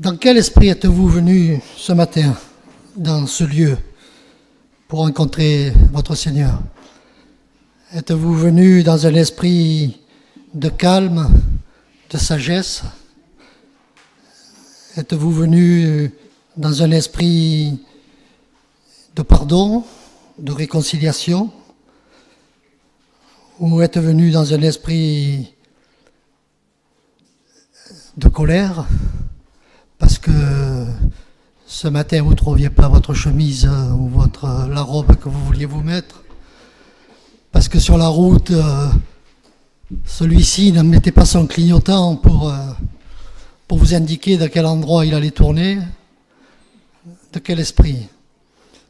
Dans quel esprit êtes-vous venu ce matin dans ce lieu pour rencontrer votre Seigneur? Êtes-vous venu dans un esprit de calme, de sagesse? Êtes-vous venu dans un esprit de pardon, de réconciliation? Ou êtes-vous venu dans un esprit de colère parce que ce matin vous ne trouviez pas votre chemise ou la robe que vous vouliez vous mettre? Parce que sur la route, celui-ci ne mettait pas son clignotant pour vous indiquer de quel endroit il allait tourner? De quel esprit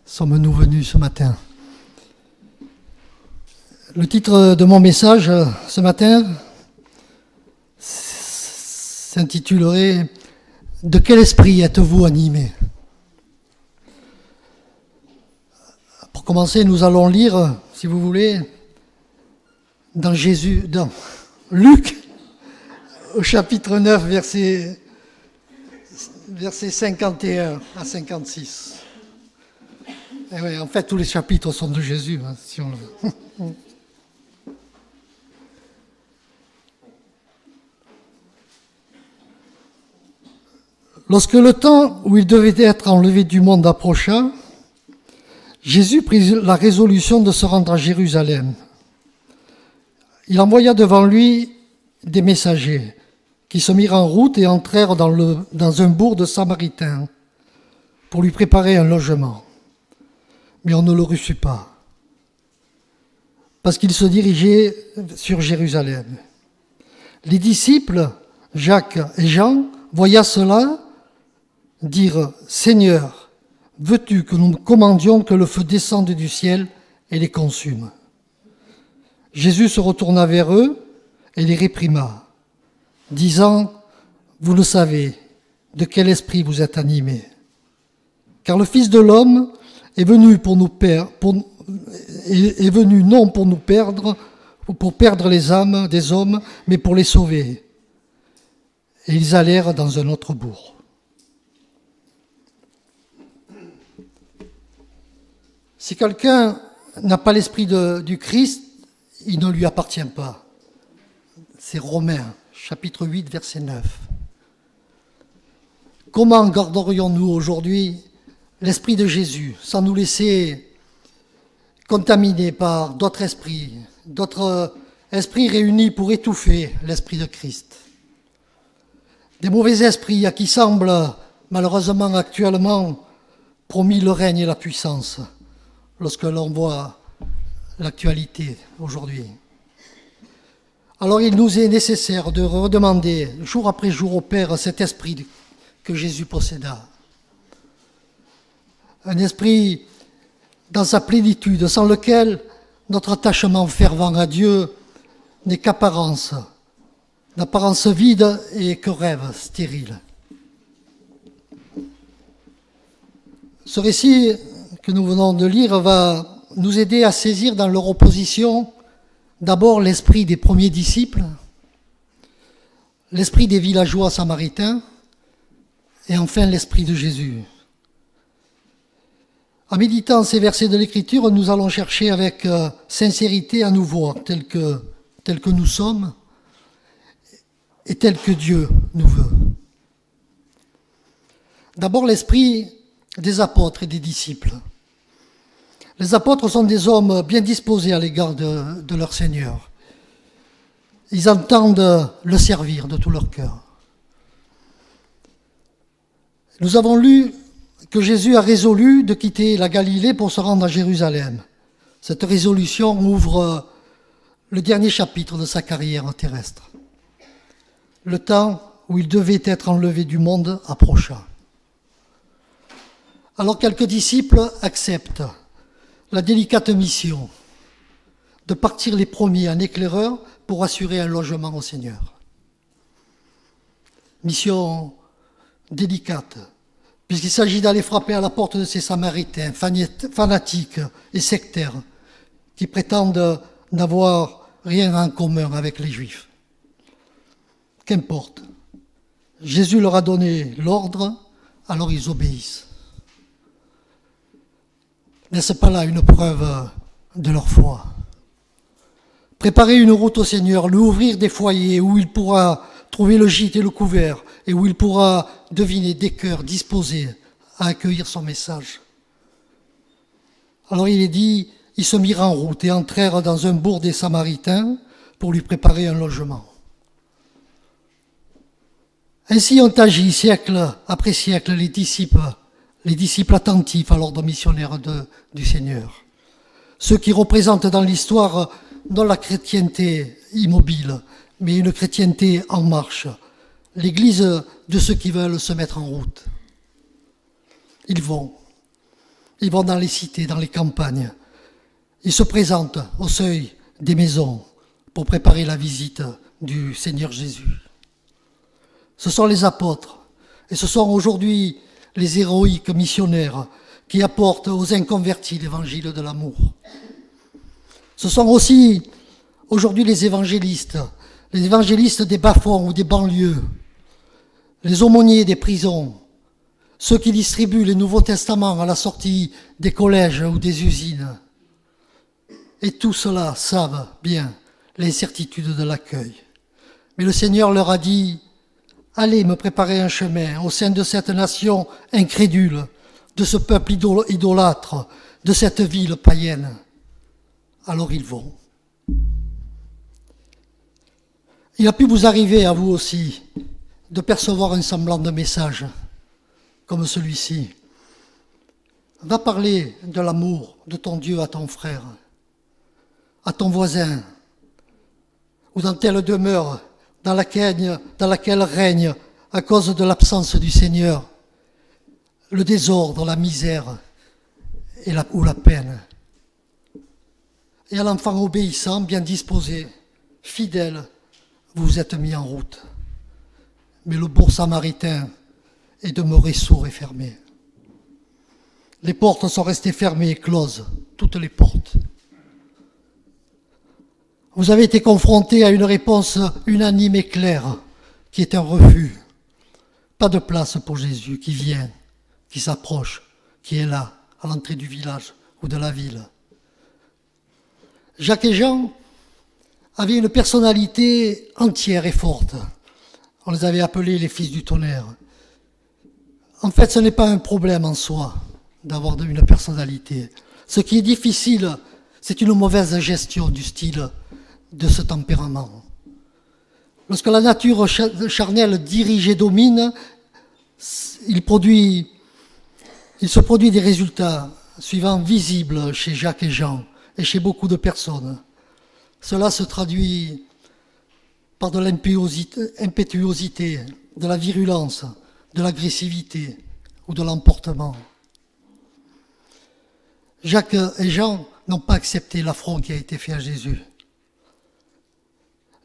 sommes-nous venus ce matin? Le titre de mon message ce matin s'intitulerait « De quel esprit êtes-vous animés ?» Pour commencer, nous allons lire, si vous voulez, dans Luc, au chapitre 9, versets 51 à 56. Et oui, en fait, tous les chapitres sont de Jésus, hein, si on le veut. Lorsque le temps où il devait être enlevé du monde approcha, Jésus prit la résolution de se rendre à Jérusalem. Il envoya devant lui des messagers qui se mirent en route et entrèrent dans un bourg de Samaritains pour lui préparer un logement. Mais on ne le reçut pas, parce qu'il se dirigeait sur Jérusalem. Les disciples, Jacques et Jean, voyant cela, dirent « Seigneur, veux-tu que nous commandions que le feu descende du ciel et les consume ?» Jésus se retourna vers eux et les réprima, disant « Vous le savez, de quel esprit vous êtes animés. Car le Fils de l'homme est venu non pour nous perdre, ou pour perdre les âmes des hommes, mais pour les sauver. » Et ils allèrent dans un autre bourg. Si quelqu'un n'a pas l'esprit du Christ, il ne lui appartient pas. C'est Romains, chapitre 8, verset 9. Comment garderions-nous aujourd'hui l'esprit de Jésus sans nous laisser contaminer par d'autres esprits réunis pour étouffer l'esprit de Christ? Des mauvais esprits à qui semble malheureusement actuellement promis le règne et la puissance lorsque l'on voit l'actualité aujourd'hui. Alors il nous est nécessaire de redemander jour après jour au Père cet esprit que Jésus posséda. Un esprit dans sa plénitude, sans lequel notre attachement fervent à Dieu n'est qu'apparence vide et que rêve stérile. Ce récit que nous venons de lire va nous aider à saisir dans leur opposition d'abord l'esprit des premiers disciples, l'esprit des villageois samaritains et enfin l'esprit de Jésus. En méditant ces versets de l'Écriture, nous allons chercher avec sincérité à nous voir tels que nous sommes et tel que Dieu nous veut. D'abord l'esprit des apôtres et des disciples. Les apôtres sont des hommes bien disposés à l'égard de leur Seigneur. Ils entendent le servir de tout leur cœur. Nous avons lu que Jésus a résolu de quitter la Galilée pour se rendre à Jérusalem. Cette résolution ouvre le dernier chapitre de sa carrière terrestre. Le temps où il devait être enlevé du monde approcha. Alors quelques disciples acceptent la délicate mission de partir les premiers en éclaireur pour assurer un logement au Seigneur. Mission délicate, puisqu'il s'agit d'aller frapper à la porte de ces Samaritains fanatiques et sectaires qui prétendent n'avoir rien en commun avec les Juifs. Qu'importe, Jésus leur a donné l'ordre, alors ils obéissent. N'est-ce pas là une preuve de leur foi? Préparer une route au Seigneur, lui ouvrir des foyers où il pourra trouver le gîte et le couvert et où il pourra deviner des cœurs disposés à accueillir son message. Alors il est dit, ils se mirent en route et entrèrent dans un bourg des Samaritains pour lui préparer un logement. Ainsi ont agi siècle après siècle les disciples attentifs à l'ordre missionnaire du Seigneur. Ceux qui représentent dans l'histoire non la chrétienté immobile, mais une chrétienté en marche, l'église de ceux qui veulent se mettre en route. Ils vont dans les cités, dans les campagnes. Ils se présentent au seuil des maisons pour préparer la visite du Seigneur Jésus. Ce sont les apôtres et ce sont aujourd'hui les héroïques missionnaires qui apportent aux inconvertis l'évangile de l'amour. Ce sont aussi aujourd'hui les évangélistes des bas-fonds ou des banlieues, les aumôniers des prisons, ceux qui distribuent les Nouveaux Testaments à la sortie des collèges ou des usines. Et tout cela savent bien l'incertitude de l'accueil. Mais le Seigneur leur a dit, allez me préparer un chemin au sein de cette nation incrédule, de ce peuple idolâtre, de cette ville païenne. Alors ils vont. Il a pu vous arriver à vous aussi de percevoir un semblant de message comme celui-ci. Va parler de l'amour de ton Dieu à ton frère, à ton voisin, ou dans telle demeure dans laquelle règne, à cause de l'absence du Seigneur, le désordre, la misère ou la peine. Et à l'enfant obéissant, bien disposé, fidèle, vous vous êtes mis en route. Mais le bourg samaritain est demeuré sourd et fermé. Les portes sont restées fermées et closes, toutes les portes. Vous avez été confronté à une réponse unanime et claire, qui est un refus. Pas de place pour Jésus qui vient, qui s'approche, qui est là, à l'entrée du village ou de la ville. Jacques et Jean avaient une personnalité entière et forte. On les avait appelés les fils du tonnerre. En fait, ce n'est pas un problème en soi d'avoir une personnalité. Ce qui est difficile, c'est une mauvaise gestion du style de ce tempérament. Lorsque la nature charnelle dirige et domine, il se produit des résultats suivants visibles chez Jacques et Jean et chez beaucoup de personnes. Cela se traduit par de l'impétuosité, de la virulence, de l'agressivité ou de l'emportement. Jacques et Jean n'ont pas accepté l'affront qui a été fait à Jésus.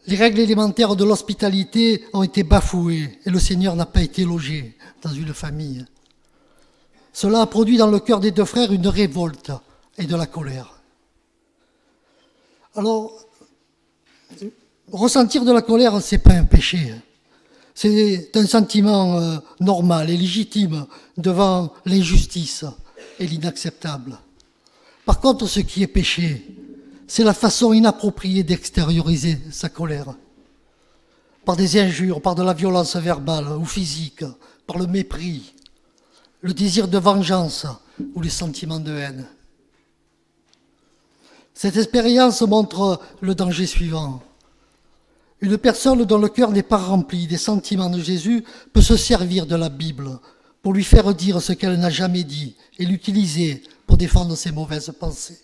Les règles élémentaires de l'hospitalité ont été bafouées et le Seigneur n'a pas été logé dans une famille. Cela a produit dans le cœur des deux frères une révolte et de la colère. Alors, ressentir de la colère, ce n'est pas un péché. C'est un sentiment normal et légitime devant l'injustice et l'inacceptable. Par contre, ce qui est péché, c'est la façon inappropriée d'extérioriser sa colère. Par des injures, par de la violence verbale ou physique, par le mépris, le désir de vengeance ou les sentiments de haine. Cette expérience montre le danger suivant. Une personne dont le cœur n'est pas rempli des sentiments de Jésus peut se servir de la Bible pour lui faire dire ce qu'elle n'a jamais dit et l'utiliser pour défendre ses mauvaises pensées.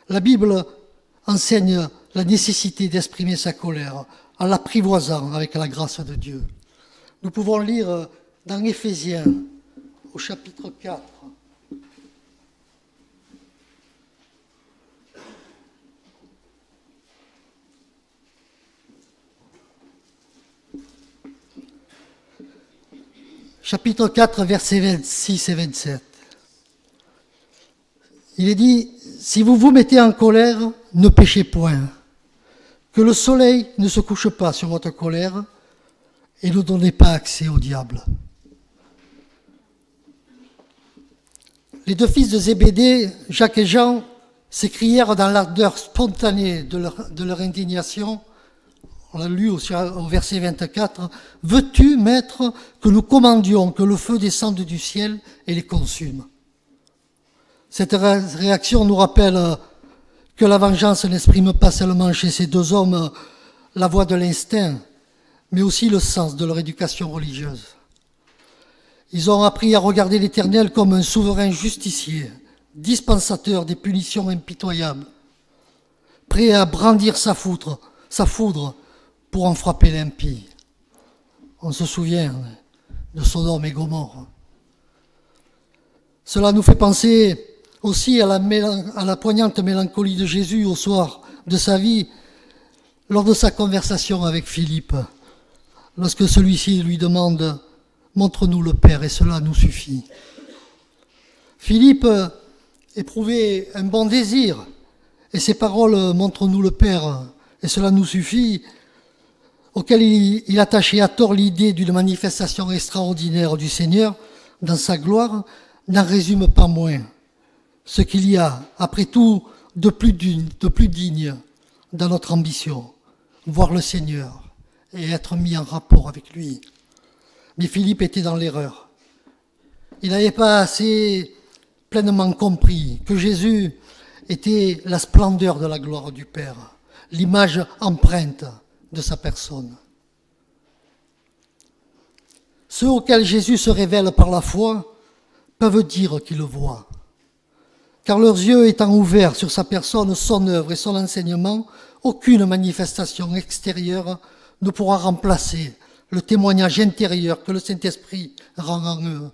La Bible enseigne la nécessité d'exprimer sa colère en l'apprivoisant avec la grâce de Dieu. Nous pouvons lire dans Éphésiens, au chapitre 4, chapitre 4, versets 26 et 27. Il est dit, « Si vous vous mettez en colère, ne péchez point. Que le soleil ne se couche pas sur votre colère et ne donnez pas accès au diable. Les deux fils de Zébédée, Jacques et Jean, s'écrièrent dans l'ardeur spontanée de leur indignation. On l'a lu au verset 24. « Veux-tu, maître, que nous commandions que le feu descende du ciel et les consume ?» Cette réaction nous rappelle que la vengeance n'exprime pas seulement chez ces deux hommes la voix de l'instinct, mais aussi le sens de leur éducation religieuse. Ils ont appris à regarder l'Éternel comme un souverain justicier, dispensateur des punitions impitoyables, prêt à brandir sa foudre pour en frapper l'impie. On se souvient de Sodome et Gomorrhe. Cela nous fait penser aussi à la poignante mélancolie de Jésus au soir de sa vie, lors de sa conversation avec Philippe, lorsque celui-ci lui demande « Montre-nous le Père et cela nous suffit ». Philippe éprouvait un bon désir, et ces paroles « Montre-nous le Père et cela nous suffit », auquel il attachait à tort l'idée d'une manifestation extraordinaire du Seigneur dans sa gloire, n'en résume pas moins ce qu'il y a, après tout, de plus digne dans notre ambition, voir le Seigneur et être mis en rapport avec lui. Mais Philippe était dans l'erreur. Il n'avait pas assez pleinement compris que Jésus était la splendeur de la gloire du Père, l'image empreinte de sa personne. Ceux auxquels Jésus se révèle par la foi peuvent dire qu'ils le voient, car leurs yeux étant ouverts sur sa personne, son œuvre et son enseignement, aucune manifestation extérieure ne pourra remplacer le témoignage intérieur que le Saint-Esprit rend en eux.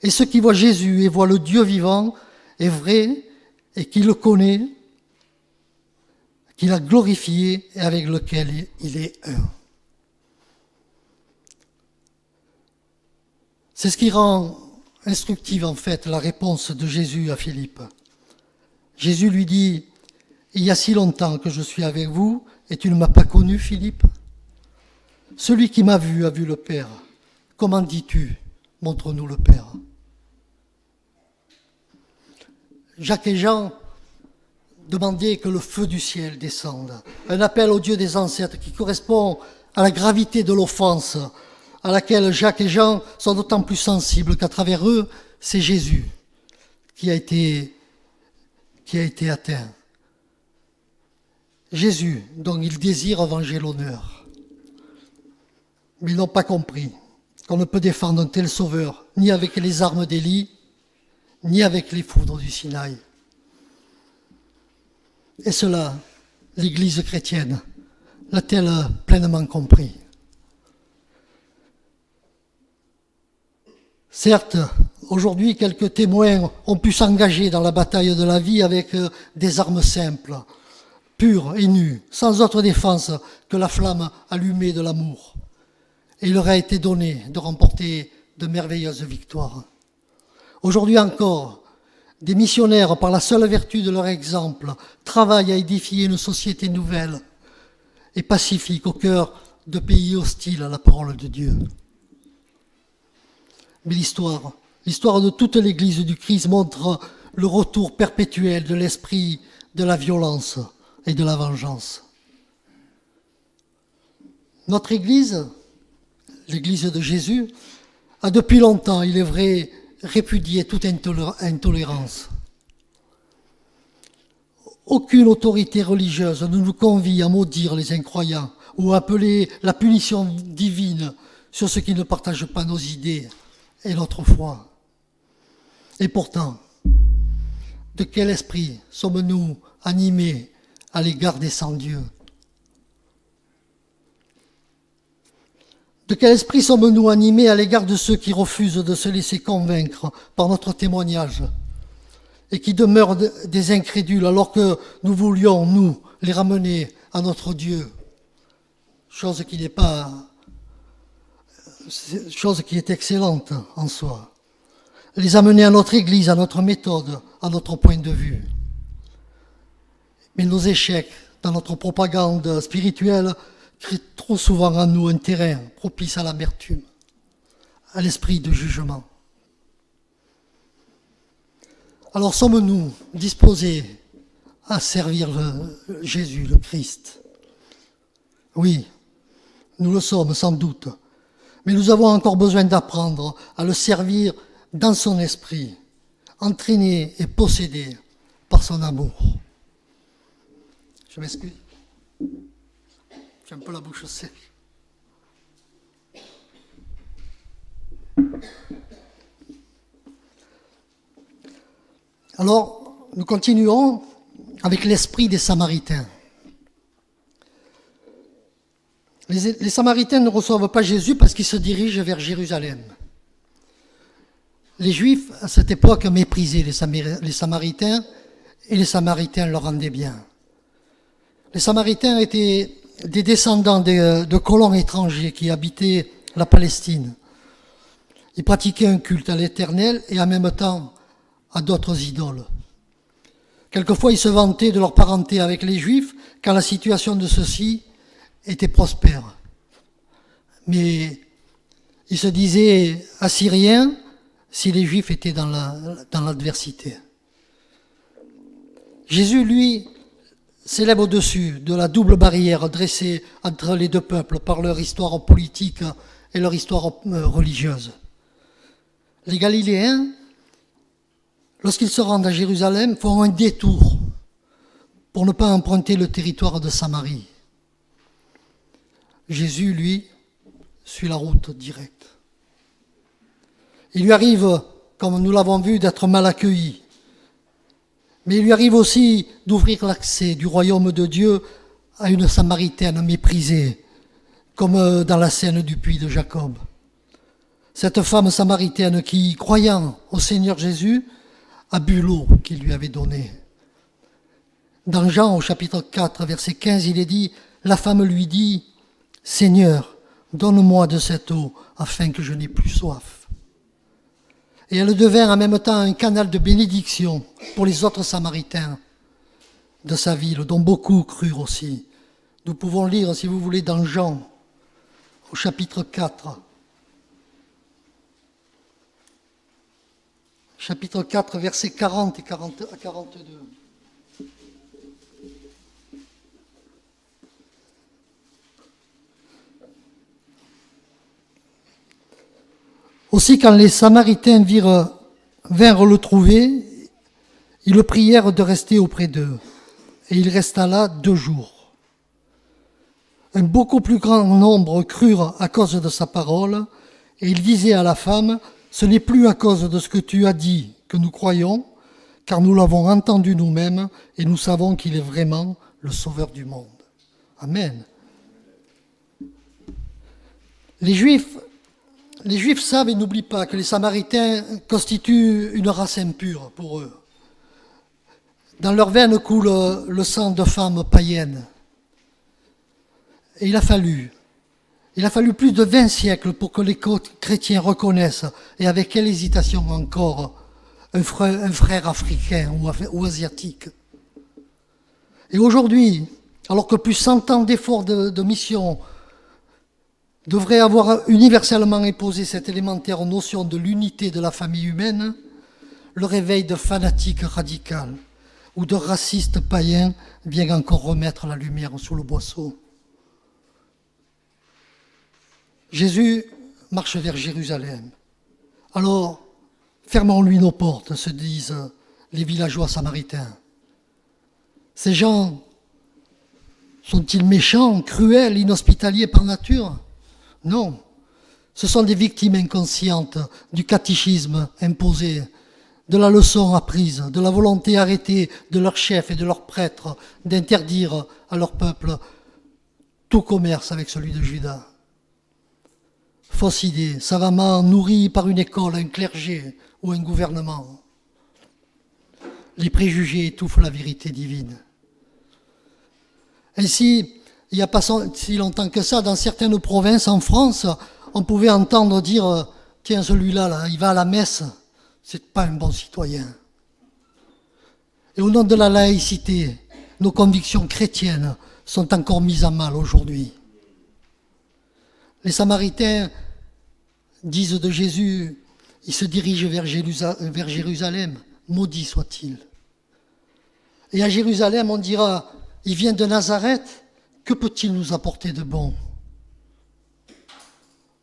Et ceux qui voient Jésus et voient le Dieu vivant et vrai, et qui le connaît, qu'il a glorifié et avec lequel il est un. C'est ce qui rend instructive en fait la réponse de Jésus à Philippe. Jésus lui dit « Il y a si longtemps que je suis avec vous et tu ne m'as pas connu, Philippe ? Celui qui m'a vu a vu le Père. Comment dis-tu, montre-nous le Père ?» Jacques et Jean demandaient que le feu du ciel descende. Un appel au Dieu des ancêtres qui correspond à la gravité de l'offense à laquelle Jacques et Jean sont d'autant plus sensibles qu'à travers eux, c'est Jésus qui a été atteint. Jésus, dont ils désirent venger l'honneur. Mais ils n'ont pas compris qu'on ne peut défendre un tel sauveur ni avec les armes d'Élie, ni avec les foudres du Sinaï. Et cela, l'Église chrétienne l'a-t-elle pleinement compris? Certes, aujourd'hui, quelques témoins ont pu s'engager dans la bataille de la vie avec des armes simples, pures et nues, sans autre défense que la flamme allumée de l'amour. Et il leur a été donné de remporter de merveilleuses victoires. Aujourd'hui encore, des missionnaires, par la seule vertu de leur exemple, travaillent à édifier une société nouvelle et pacifique au cœur de pays hostiles à la parole de Dieu. Mais l'histoire de toute l'Église du Christ montre le retour perpétuel de l'esprit de la violence et de la vengeance. Notre Église, l'Église de Jésus, a depuis longtemps, il est vrai, répudié toute intolérance. Aucune autorité religieuse ne nous convie à maudire les incroyants ou à appeler la punition divine sur ceux qui ne partagent pas nos idées et notre foi. Et pourtant, de quel esprit sommes-nous animés à l'égard des sans-dieux? De quel esprit sommes-nous animés à l'égard de ceux qui refusent de se laisser convaincre par notre témoignage et qui demeurent des incrédules alors que nous voulions, nous, les ramener à notre Dieu? Chose qui est excellente en soi. Les amener à notre Église, à notre méthode, à notre point de vue. Mais nos échecs dans notre propagande spirituelle crée trop souvent en nous un terrain propice à l'amertume, à l'esprit de jugement. Alors sommes-nous disposés à servir Jésus, le Christ? Oui, nous le sommes sans doute, mais nous avons encore besoin d'apprendre à le servir dans son esprit, entraîné et possédé par son amour. Je m'excuse. J'ai un peu la bouche sèche. Alors, nous continuons avec l'esprit des Samaritains. Les Samaritains ne reçoivent pas Jésus parce qu'ils se dirigent vers Jérusalem. Les Juifs, à cette époque, méprisaient les Samaritains et les Samaritains leur rendaient bien. Les Samaritains étaient des descendants de colons étrangers qui habitaient la Palestine. Ils pratiquaient un culte à l'Éternel et en même temps à d'autres idoles. Quelquefois, ils se vantaient de leur parenté avec les Juifs quand la situation de ceux-ci était prospère. Mais ils se disaient assyriens si les Juifs étaient dans l'adversité. Jésus, lui, s'élève au-dessus de la double barrière dressée entre les deux peuples par leur histoire politique et leur histoire religieuse. Les Galiléens, lorsqu'ils se rendent à Jérusalem, font un détour pour ne pas emprunter le territoire de Samarie. Jésus, lui, suit la route directe. Il lui arrive, comme nous l'avons vu, d'être mal accueilli. Mais il lui arrive aussi d'ouvrir l'accès du royaume de Dieu à une Samaritaine méprisée, comme dans la scène du puits de Jacob. Cette femme samaritaine qui, croyant au Seigneur Jésus, a bu l'eau qu'il lui avait donnée. Dans Jean, au chapitre 4, verset 15, il est dit, la femme lui dit, « Seigneur, donne-moi de cette eau, afin que je n'ai plus soif. » Et elle devint en même temps un canal de bénédiction pour les autres Samaritains de sa ville, dont beaucoup crurent aussi. Nous pouvons lire, si vous voulez, dans Jean, au chapitre 4. Chapitre 4, versets 40 à 42. Aussi, quand les Samaritains vinrent le trouver, ils le prièrent de rester auprès d'eux. Et il resta là 2 jours. Un beaucoup plus grand nombre crurent à cause de sa parole, et il disait à la femme, « Ce n'est plus à cause de ce que tu as dit que nous croyons, car nous l'avons entendu nous-mêmes, et nous savons qu'il est vraiment le Sauveur du monde. » Amen. Les Juifs savent et n'oublient pas que les Samaritains constituent une race impure pour eux. Dans leurs veines coule le sang de femmes païennes. Et il a fallu plus de 20 siècles pour que les chrétiens reconnaissent, et avec quelle hésitation encore, un frère africain ou asiatique. Et aujourd'hui, alors que plus 100 ans d'efforts de mission devraient avoir universellement imposé cette élémentaire notion de l'unité de la famille humaine, le réveil de fanatiques radicaux ou de racistes païens vient encore remettre la lumière sous le boisseau. Jésus marche vers Jérusalem. Alors, fermons-lui nos portes, se disent les villageois samaritains. Ces gens sont-ils méchants, cruels, inhospitaliers par nature? Non, ce sont des victimes inconscientes du catéchisme imposé, de la leçon apprise, de la volonté arrêtée de leurs chefs et de leurs prêtres d'interdire à leur peuple tout commerce avec celui de Juda. Fausse idée, savamment nourrie par une école, un clergé ou un gouvernement. Les préjugés étouffent la vérité divine. Ainsi, il n'y a pas si longtemps que ça, dans certaines provinces en France, on pouvait entendre dire « Tiens, celui-là, là, il va à la messe, c'est pas un bon citoyen. » Et au nom de la laïcité, nos convictions chrétiennes sont encore mises à mal aujourd'hui. Les Samaritains disent de Jésus, il se dirige vers Jérusalem, maudit soit-il. Et à Jérusalem, on dira, il vient de Nazareth, que peut-il nous apporter de bon?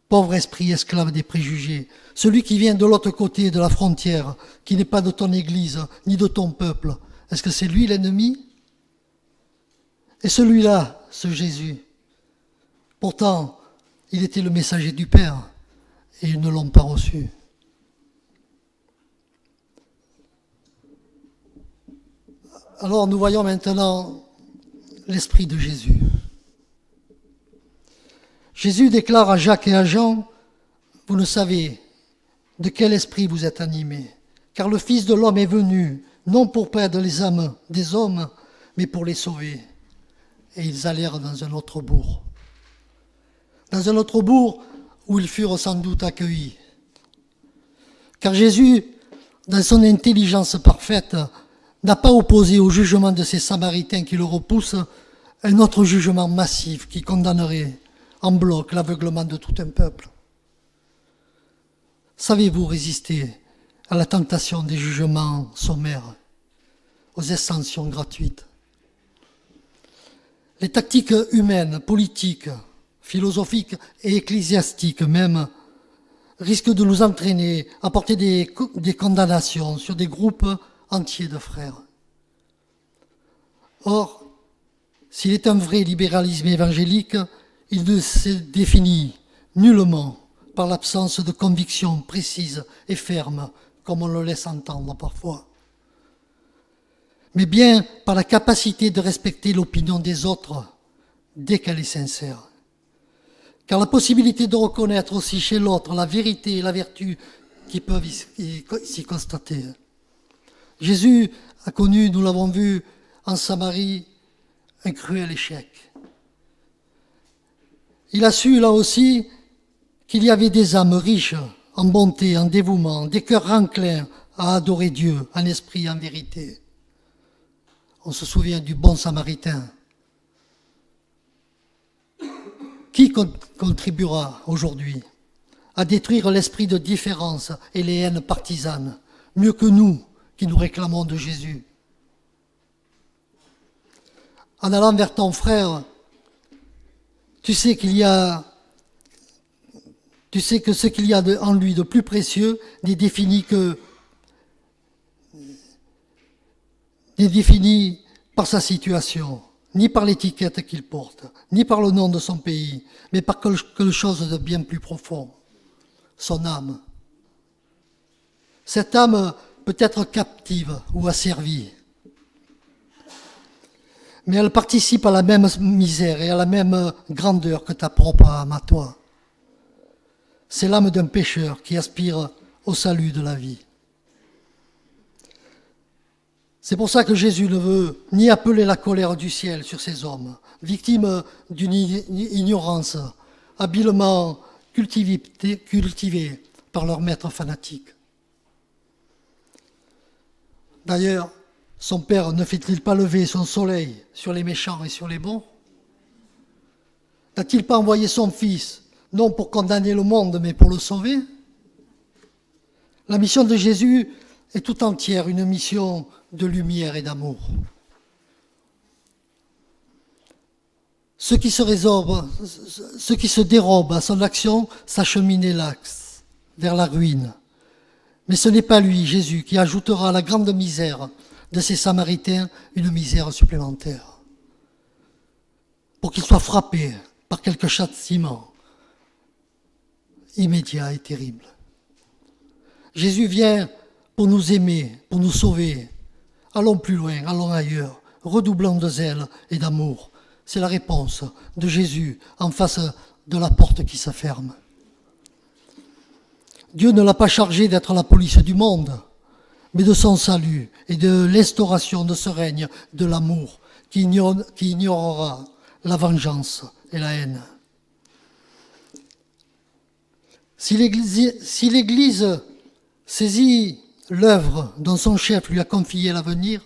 Pauvre esprit esclave des préjugés, celui qui vient de l'autre côté de la frontière, qui n'est pas de ton église, ni de ton peuple, est-ce que c'est lui l'ennemi? Et celui-là, ce Jésus, pourtant, il était le messager du Père, et ils ne l'ont pas reçu. Alors nous voyons maintenant l'esprit de Jésus. Jésus déclare à Jacques et à Jean, « Vous ne savez de quel esprit vous êtes animés, car le Fils de l'homme est venu, non pour perdre les âmes des hommes, mais pour les sauver. » Et ils allèrent dans un autre bourg. Dans un autre bourg où ils furent sans doute accueillis. Car Jésus, dans son intelligence parfaite, n'a pas opposé au jugement de ces Samaritains qui le repoussent un autre jugement massif qui condamnerait en bloc l'aveuglement de tout un peuple. Savez-vous résister à la tentation des jugements sommaires, aux extensions gratuites? Les tactiques humaines, politiques, philosophiques et ecclésiastiques même risquent de nous entraîner à porter des condamnations sur des groupes entiers de frères. Or, s'il est un vrai libéralisme évangélique, il ne se définit nullement par l'absence de convictions précises et fermes, comme on le laisse entendre parfois, mais bien par la capacité de respecter l'opinion des autres dès qu'elle est sincère. Car la possibilité de reconnaître aussi chez l'autre la vérité et la vertu qui peuvent s'y constater. Jésus a connu, nous l'avons vu en Samarie, un cruel échec. Il a su là aussi qu'il y avait des âmes riches en bonté, en dévouement, des cœurs enclins à adorer Dieu en esprit et en vérité. On se souvient du bon Samaritain. Qui contribuera aujourd'hui à détruire l'esprit de différence et les haines partisanes, mieux que nous qui nous réclamons de Jésus? En allant vers ton frère, tu sais que ce qu'il y a en lui de plus précieux n'est défini par sa situation, ni par l'étiquette qu'il porte, ni par le nom de son pays, mais par quelque chose de bien plus profond, son âme. Cette âme peut être captive ou asservie, mais elle participe à la même misère et à la même grandeur que ta propre âme à toi. C'est l'âme d'un pécheur qui aspire au salut de la vie. C'est pour ça que Jésus ne veut ni appeler la colère du ciel sur ces hommes, victimes d'une ignorance habilement cultivée par leur maître fanatique. D'ailleurs, son Père ne fait-il pas lever son soleil sur les méchants et sur les bons? N'a-t-il pas envoyé son Fils, non pour condamner le monde, mais pour le sauver? La mission de Jésus est tout entière une mission de lumière et d'amour. Ceux qui se dérobent à son action s'acheminer l'axe vers la ruine. Mais ce n'est pas lui, Jésus, qui ajoutera à la grande misère de ces Samaritains une misère supplémentaire, pour qu'ils soient frappés par quelque châtiment immédiat et terrible. Jésus vient pour nous aimer, pour nous sauver. Allons plus loin, allons ailleurs, redoublons de zèle et d'amour. C'est la réponse de Jésus en face de la porte qui se ferme. Dieu ne l'a pas chargé d'être la police du monde, mais de son salut et de l'instauration de ce règne de l'amour qui ignorera la vengeance et la haine. Si l'Église saisit l'œuvre dont son chef lui a confié l'avenir,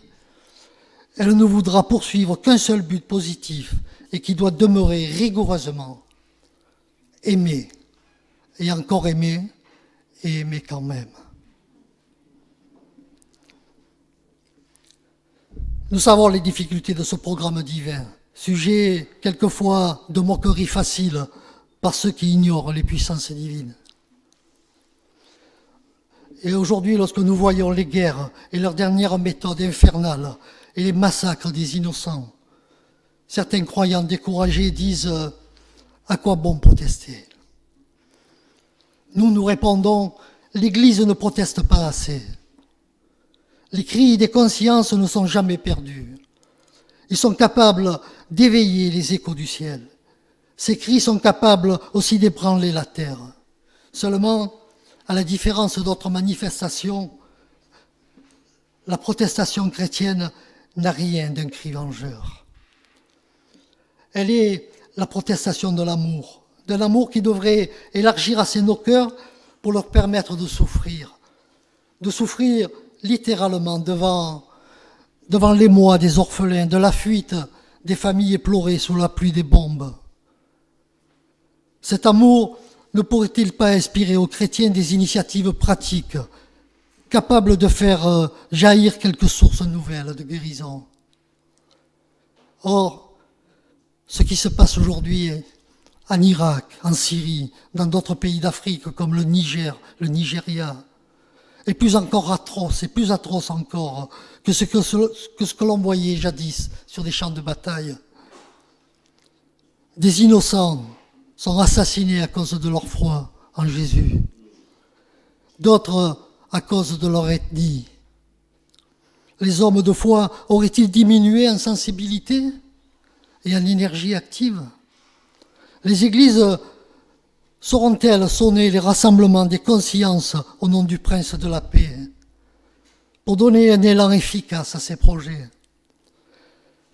elle ne voudra poursuivre qu'un seul but positif et qui doit demeurer rigoureusement aimer, et encore aimer, et aimer quand même. Nous savons les difficultés de ce programme divin, sujet quelquefois de moquerie facile par ceux qui ignorent les puissances divines. Et aujourd'hui, lorsque nous voyons les guerres et leurs dernières méthodes infernales et les massacres des innocents, certains croyants découragés disent « à quoi bon protester ?» Nous répondons « l'Église ne proteste pas assez. Les cris des consciences ne sont jamais perdus. Ils sont capables d'éveiller les échos du ciel. Ces cris sont capables aussi d'ébranler la terre. Seulement, à la différence d'autres manifestations, la protestation chrétienne n'a rien d'un cri vengeur. Elle est la protestation de l'amour qui devrait élargir assez nos cœurs pour leur permettre de souffrir littéralement devant l'émoi des orphelins, de la fuite des familles éplorées sous la pluie des bombes. Cet amour ne pourrait-il pas inspirer aux chrétiens des initiatives pratiques, capables de faire jaillir quelques sources nouvelles de guérison? Or, ce qui se passe aujourd'hui en Irak, en Syrie, dans d'autres pays d'Afrique comme le Niger, le Nigeria, est plus encore atroce, et plus atroce encore que ce que l'on voyait jadis sur des champs de bataille. Des innocents sont assassinés à cause de leur foi en Jésus, d'autres à cause de leur ethnie. Les hommes de foi auraient-ils diminué en sensibilité et en énergie active? Les églises sauront-elles sonner les rassemblements des consciences au nom du Prince de la paix pour donner un élan efficace à ces projets?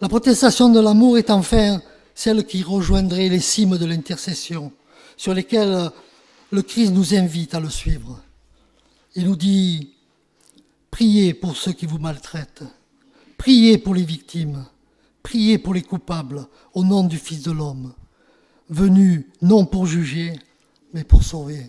La protestation de l'amour est enfin celle qui rejoindrait les cimes de l'intercession, sur lesquelles le Christ nous invite à le suivre. Il nous dit « Priez pour ceux qui vous maltraitent, priez pour les victimes, priez pour les coupables, au nom du Fils de l'homme, venu non pour juger, mais pour sauver. »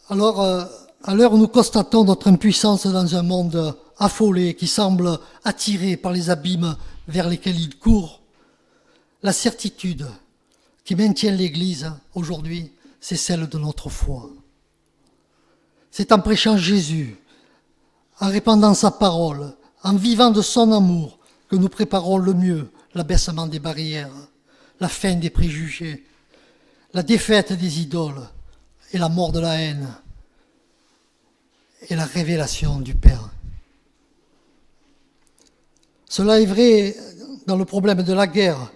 Alors, à l'heure où nous constatons notre impuissance dans un monde affolé qui semble attiré par les abîmes vers lesquels il court, la certitude qui maintient l'Église aujourd'hui, c'est celle de notre foi. C'est en prêchant Jésus, en répandant sa parole, en vivant de son amour, que nous préparons le mieux l'abaissement des barrières, la fin des préjugés, la défaite des idoles et la mort de la haine et la révélation du Père. Cela est vrai dans le problème de la guerre,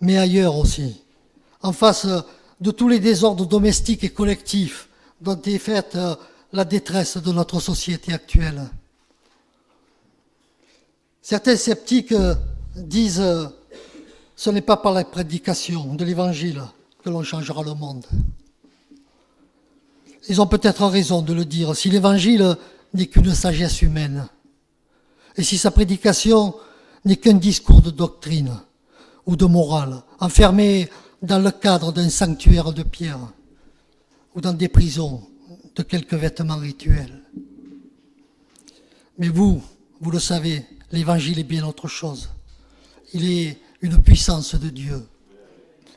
mais ailleurs aussi, en face de tous les désordres domestiques et collectifs dont est faite la détresse de notre société actuelle. Certains sceptiques disent « ce n'est pas par la prédication de l'Évangile que l'on changera le monde ». Ils ont peut-être raison de le dire, si l'Évangile n'est qu'une sagesse humaine, et si sa prédication n'est qu'un discours de doctrine ou de morale, enfermé dans le cadre d'un sanctuaire de pierre ou dans des prisons de quelques vêtements rituels. Mais vous le savez, l'Évangile est bien autre chose. Il est une puissance de Dieu,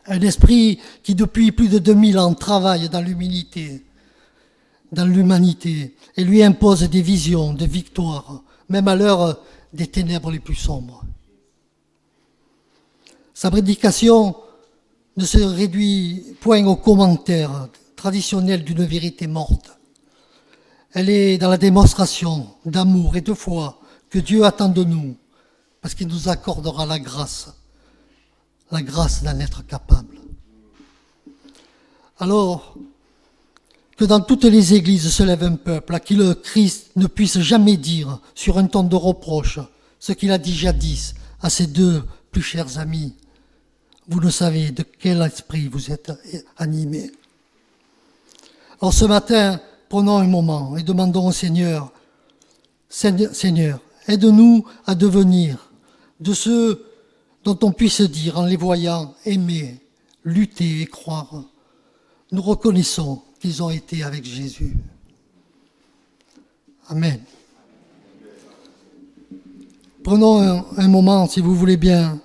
un esprit qui depuis plus de 2000 ans travaille dans l'humilité, dans l'humanité, et lui impose des visions de victoire, même à l'heure des ténèbres les plus sombres. Sa prédication ne se réduit point aux commentaires traditionnels d'une vérité morte. Elle est dans la démonstration d'amour et de foi que Dieu attend de nous, parce qu'il nous accordera la grâce d'en être capable. Alors, que dans toutes les églises se lève un peuple à qui le Christ ne puisse jamais dire sur un ton de reproche ce qu'il a dit jadis à ses deux plus chers amis. Vous ne savez de quel esprit vous êtes animés. Alors ce matin, prenons un moment et demandons au Seigneur, Seigneur, aide-nous à devenir de ceux dont on puisse dire en les voyant aimer, lutter et croire. Nous reconnaissons qu'ils ont été avec Jésus. Amen. Prenons un moment, si vous voulez bien,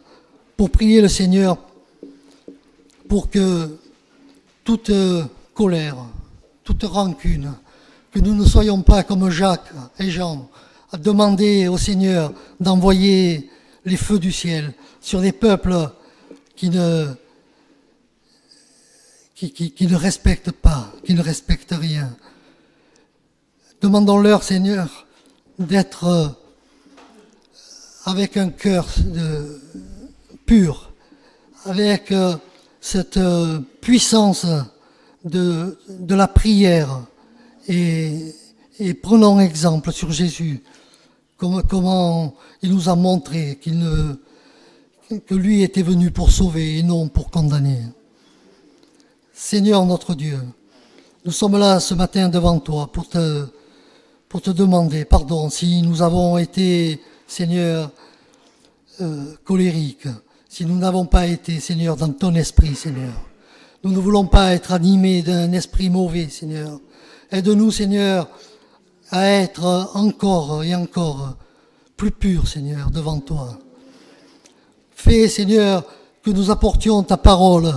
pour prier le Seigneur pour que toute colère, toute rancune, que nous ne soyons pas comme Jacques et Jean, à demander au Seigneur d'envoyer les feux du ciel sur des peuples qui ne respectent pas, qui ne respectent rien. Demandons-leur, Seigneur, d'être avec un cœur pur, avec cette puissance de la prière, et prenons exemple sur Jésus, comment il nous a montré que lui était venu pour sauver et non pour condamner. Seigneur notre Dieu, nous sommes là ce matin devant toi pour te demander pardon si nous avons été, Seigneur, colériques, si nous n'avons pas été, Seigneur, dans ton esprit, Seigneur. Nous ne voulons pas être animés d'un esprit mauvais, Seigneur. Aide-nous, Seigneur, à être encore et encore plus purs, Seigneur, devant toi. Fais, Seigneur, que nous apportions ta parole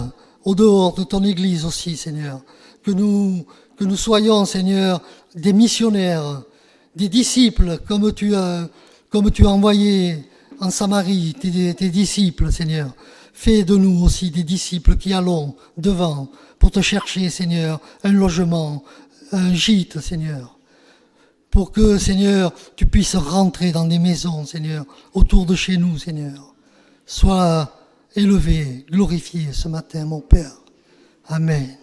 au dehors de ton Église aussi, Seigneur. Que nous soyons, Seigneur, des missionnaires, des disciples, comme tu as envoyé en Samarie tes disciples, Seigneur. Fais de nous aussi des disciples qui allons devant pour te chercher, Seigneur, un logement, un gîte, Seigneur. Pour que, Seigneur, tu puisses rentrer dans des maisons, Seigneur, autour de chez nous, Seigneur. Sois élevé, glorifié ce matin, mon Père. Amen.